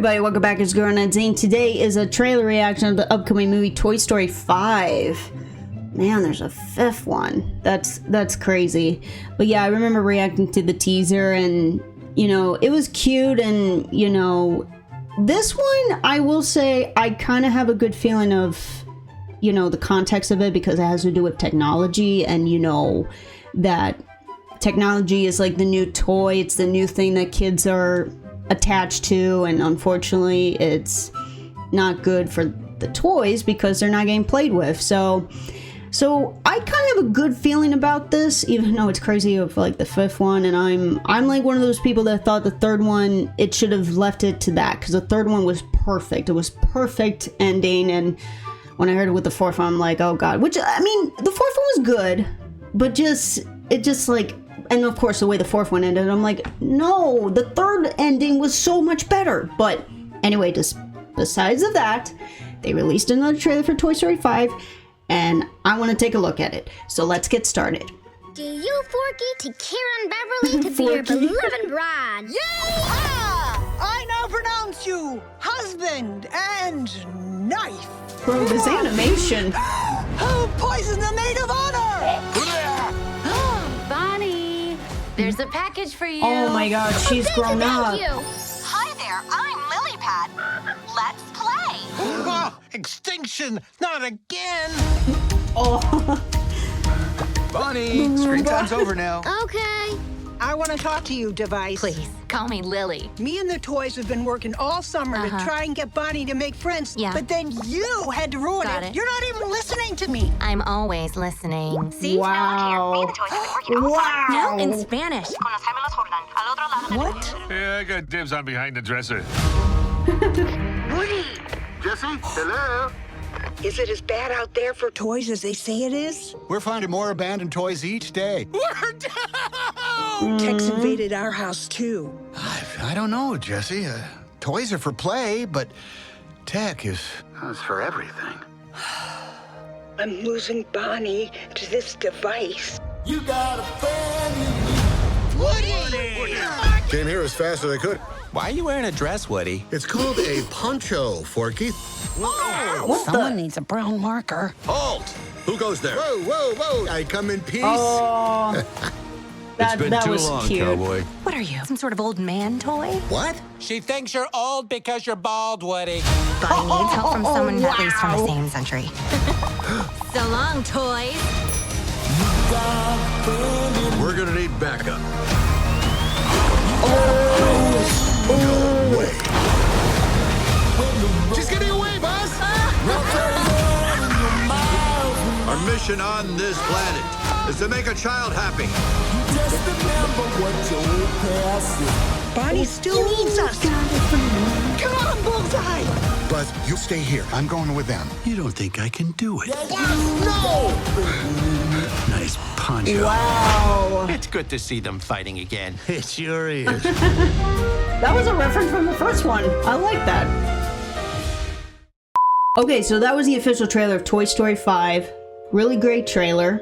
everybody, welcome back. It's Girl and Zing. Today is a trailer reaction of the upcoming movie Toy Story 5. Man, there's a fifth one. That's crazy. But yeah, I remember reacting to the teaser and, you know, it was cute and, you know, this one, I will say, I kind of have a good feeling of, you know, the context of it because it has to do with technology and, you know, that technology is like the new toy. It's the new thing that kids are attached to, and unfortunately it's not good for the toys because they're not getting played with. So I kind of have a good feeling about this, even though it's crazy of like the fifth one, and I'm like one of those people that thought the third one, it should have left it to that because the third one was perfect. It was perfect ending, and when I heard it with the fourth one, I'm like, oh god. Which, I mean, the fourth one was good, but it just like, and of course the way the fourth one ended, I'm like, no, the third ending was so much better. But anyway, just besides of that, they released another trailer for Toy Story 5, and I want to take a look at it. So let's get started. Do you, Forky, to Karen Beverly, to be your beloved bride? Yay-ha! I now pronounce you husband and knife. Bro, this animation. Who poisoned the maid of honor? Bonnie, there's a package for you. Oh my god, she's grown up. Thank you. Hi there, I'm Lilypad. Let's play. Oh, extinction! Not again! Oh. Bonnie, screen time's over now. Okay. I want to talk to you, Device. Please, call me Lily. Me and the toys have been working all summer to try and get Bonnie to make friends. Yeah. But then you had to ruin Got it. it. You're not even listening to me. I'm always listening. See? Wow. No, in Spanish. What? Yeah, I got dibs on behind the dresser. Woody! Jesse, hello? Is it as bad out there for toys as they say it is? We're finding more abandoned toys each day. We're down! Tex invaded our house, too. I don't know, Jesse. Toys are for play, but tech is... That's for everything. I'm losing Bonnie to this device. Came here as fast as I could. Why are you wearing a dress, Woody? It's called a poncho, Forky. Someone needs a brown marker. Halt! Who goes there? Whoa, whoa, whoa! I come in peace. Oh. that was cute. cowboy. What are you, some sort of old man toy? What? She thinks you're old because you're bald, Woody. Bonnie needs help from someone at least from the same century. So long, toys. We're gonna need backup. Oh. No way. She's getting away, boss! Our mission on this planet is to make a child happy. Bonnie still needs us. Come on, Bullseye! Buzz, you stay here. I'm going with them. You don't think I can do it? No! Nice poncho. Wow. It's good to see them fighting again. It sure is. That was a reference from the first one. I like that. Okay, so that was the official trailer of Toy Story 5. Really great trailer.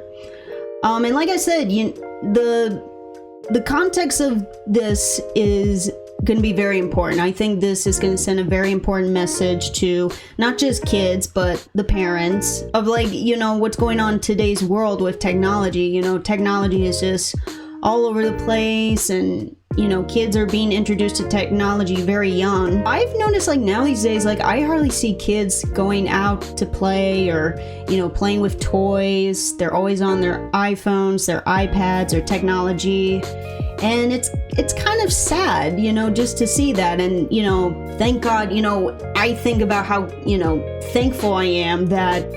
And like I said, the context of this is going to be very important. I think this is going to send a very important message to not just kids, but the parents of, like, you know, what's going on in today's world with technology. You know, technology is just all over the place, and, you know, kids are being introduced to technology very young. I've noticed, like, now these days, like, I hardly see kids going out to play or, you know, playing with toys. They're always on their iPhones, their iPads, or technology. And it's kind of sad, you know, just to see that. And, you know, thank God, you know, I think about how, you know, thankful I am that,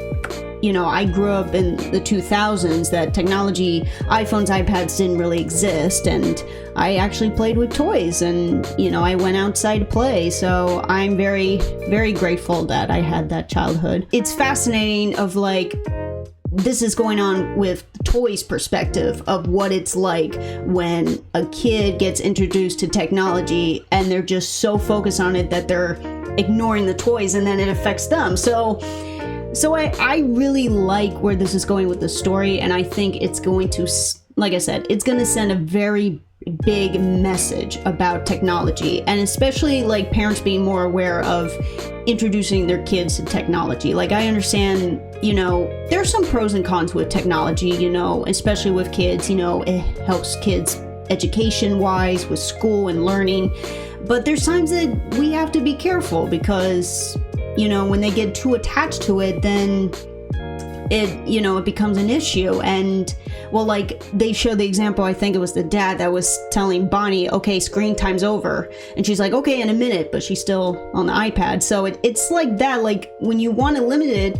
you know, I grew up in the 2000s, that technology, iPhones, iPads didn't really exist, and I actually played with toys, and, you know, I went outside to play. So I'm very, very grateful that I had that childhood. It's fascinating of, like, this is going on with toys' perspective of what it's like when a kid gets introduced to technology and they're just so focused on it that they're ignoring the toys, and then it affects them. So I really like where this is going with the story, and I think it's going to, like I said, it's going to send a very big message about technology, and especially like parents being more aware of introducing their kids to technology. Like, I understand, you know, there's some pros and cons with technology, you know, especially with kids. You know, it helps kids education wise with school and learning, but there's times that we have to be careful because, you know, when they get too attached to it, then it, you know, it becomes an issue. And well, like they showed the example, I think it was the dad that was telling Bonnie, okay, screen time's over, and she's like, okay, in a minute, but she's still on the iPad. So it's like that, like when you want to limit it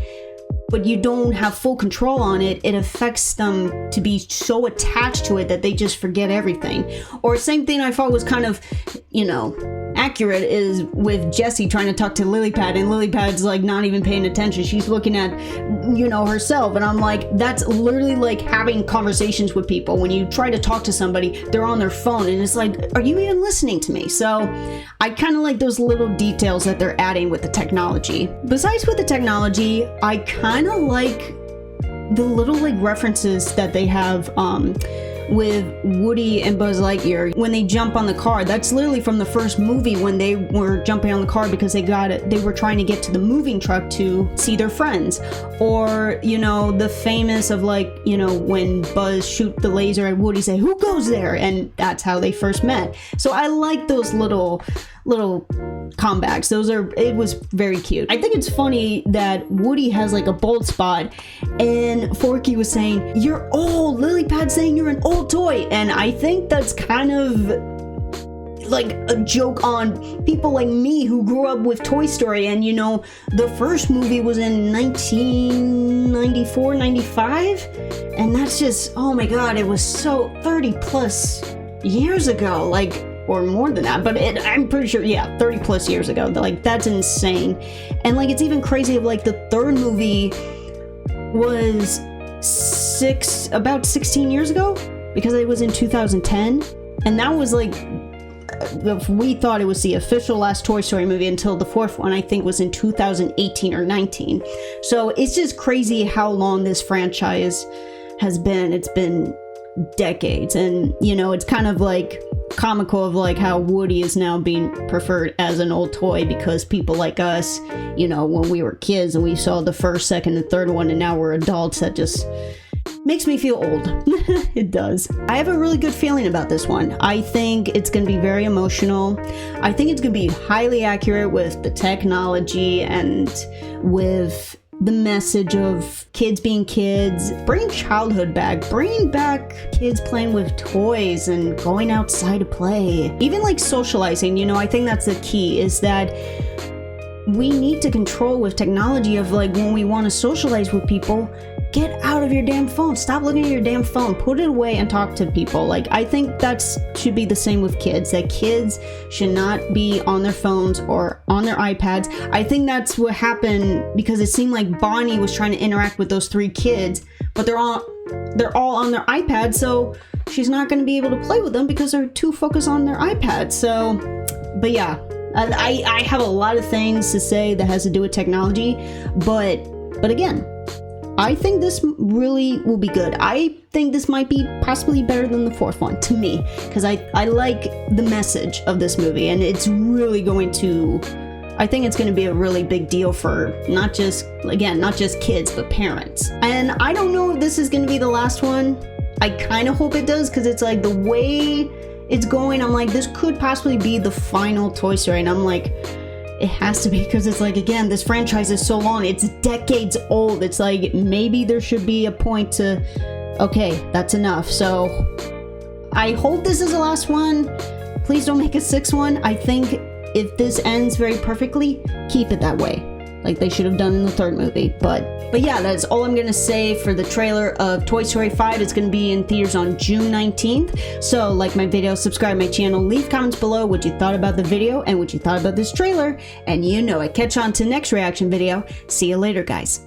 but you don't have full control on it, it affects them to be so attached to it that they just forget everything. Or same thing I thought was kind of, you know, accurate is with Jessie trying to talk to Lilypad, and Lilypad's like not even paying attention. She's looking at, you know, herself, and I'm like, that's literally like having conversations with people. When you try to talk to somebody, they're on their phone, and it's like, are you even listening to me? So I kind of like those little details that they're adding with the technology. Besides with the technology, I kind of like the little like references that they have with Woody and Buzz Lightyear when they jump on the car. That's literally from the first movie when they were jumping on the car because they were trying to get to the moving truck to see their friends. Or, you know, the famous of like, you know, when Buzz shoot the laser at Woody, say, who goes there? And that's how they first met. So I like those little comebacks. It was very cute. I think it's funny that Woody has like a bald spot, and Forky was saying, you're old. Lilypad saying you're an old toy. And I think that's kind of like a joke on people like me who grew up with Toy Story. And you know, the first movie was in 1994, 95, and that's just, oh my god, it was so 30 plus years ago, like, or more than that, but I'm pretty sure, yeah, 30 plus years ago. Like, that's insane. And like, it's even crazy of like the third movie was about 16 years ago, because it was in 2010, and that was like, we thought it was the official last Toy Story movie until the fourth one, I think, was in 2018 or 19. So it's just crazy how long this franchise has been. It's been decades, and you know, it's kind of like comical of like how Woody is now being preferred as an old toy because people like us, you know, when we were kids and we saw the first, second, and third one, and now we're adults, that just makes me feel old. It does. I have a really good feeling about this one. I think it's going to be very emotional. I think it's going to be highly accurate with the technology and with the message of kids being kids. Bring childhood back. Bring back kids playing with toys and going outside to play. Even like socializing, you know, I think that's the key, is that we need to control with technology of like when we want to socialize with people, get out of your damn phone. Stop looking at your damn phone. Put it away and talk to people. Like, I think should be the same with kids, that kids should not be on their phones or on their iPads. I think that's what happened because it seemed like Bonnie was trying to interact with those three kids, but they're all on their iPad, so she's not going to be able to play with them because they're too focused on their iPad. So, but yeah, I have a lot of things to say that has to do with technology, but again, I think this really will be good. I think this might be possibly better than the fourth one to me, because I like the message of this movie, and it's really going to, I think it's going to be a really big deal for not just kids, but parents. And I don't know if this is going to be the last one. I kind of hope it does, because it's like the way it's going, I'm like, this could possibly be the final Toy Story, and I'm like, it has to be, because it's like, again, this franchise is so long, it's decades old. It's like, maybe there should be a point to, okay, that's enough. So I hope this is the last one. Please don't make a sixth one. I think if this ends very perfectly, keep it that way, like they should have done in the third movie. But yeah, that's all I'm gonna say for the trailer of Toy Story 5. It's gonna be in theaters on June 19th. So like my video, subscribe my channel, leave comments below what you thought about the video and what you thought about this trailer. And you know it. Catch on to next reaction video. See you later, guys.